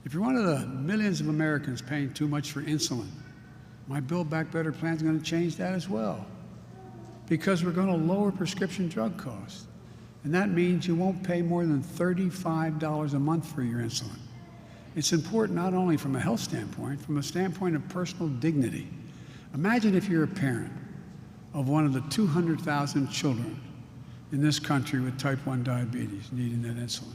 If you're one of the millions of Americans paying too much for insulin, my Build Back Better plan is going to change that as well, because we're going to lower prescription drug costs. And that means you won't pay more than $35 a month for your insulin. It's important not only from a health standpoint, from a standpoint of personal dignity. Imagine if you're a parent of one of the 200,000 children in this country with type 1 diabetes needing that insulin.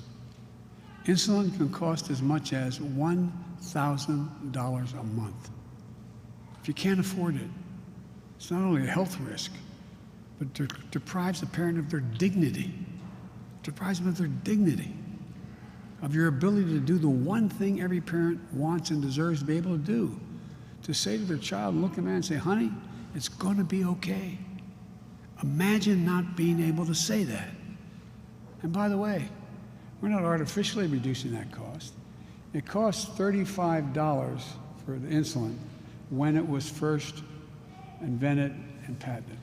Insulin can cost as much as $1,000 a month. If you can't afford it, it's not only a health risk, but deprives the parent of their dignity. Deprives them of their dignity, of your ability to do the one thing every parent wants and deserves to be able to do, to say to their child, look at them and say, honey, it's going to be okay. Imagine not being able to say that. And by the way, we're not artificially reducing that cost. It costs $35 for the insulin when it was first invented and patented.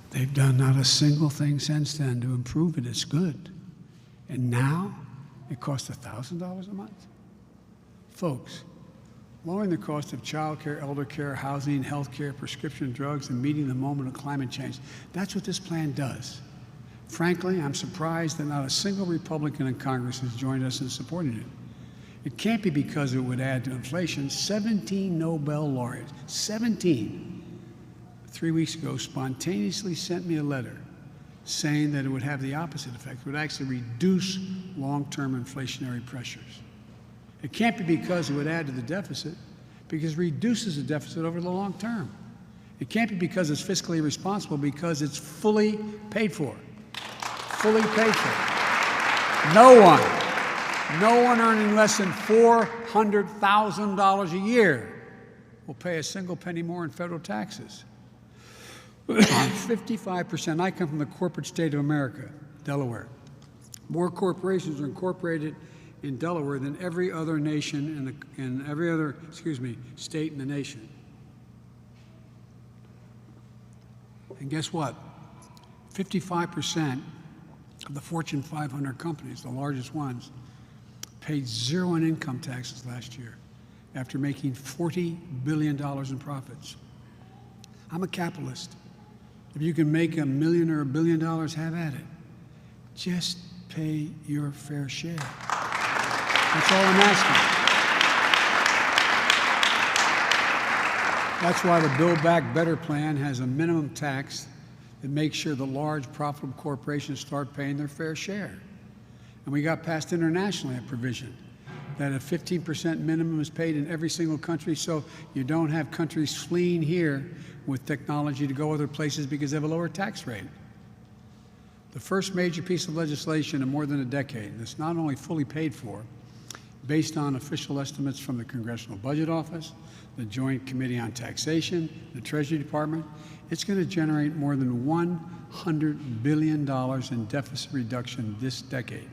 They've done not a single thing since then to improve it. It's good. And now it costs $1,000 a month? Folks, lowering the cost of child care, elder care, housing, health care, prescription drugs, and meeting the moment of climate change, that's what this plan does. Frankly, I'm surprised that not a single Republican in Congress has joined us in supporting it. It can't be because it would add to inflation. 17 Nobel laureates, 17, 3 weeks ago spontaneously sent me a letter saying that it would have the opposite effect. It would actually reduce long-term inflationary pressures. It can't be because it would add to the deficit, because it reduces the deficit over the long term. It can't be because it's fiscally responsible, because it's fully paid for. Fully paid for. No one earning less than $400,000 a year will pay a single penny more in federal taxes. 55%. I come from the corporate state of America, Delaware. More corporations are incorporated in Delaware than every other nation in every other state in the nation. And guess what? 55% of the Fortune 500 companies, the largest ones, paid zero in income taxes last year after making $40 billion in profits. I'm a capitalist. If you can make $1 million or $1 billion, have at it. Just pay your fair share. That's all I'm asking. That's why the Build Back Better plan has a minimum tax that makes sure the large profitable corporations start paying their fair share. And we got passed internationally a provision that a 15% minimum is paid in every single country, so you don't have countries fleeing here with technology to go other places because they have a lower tax rate. The first major piece of legislation in more than a decade that's not only fully paid for, based on official estimates from the Congressional Budget Office, the Joint Committee on Taxation, the Treasury Department, it's going to generate more than $100 billion in deficit reduction this decade.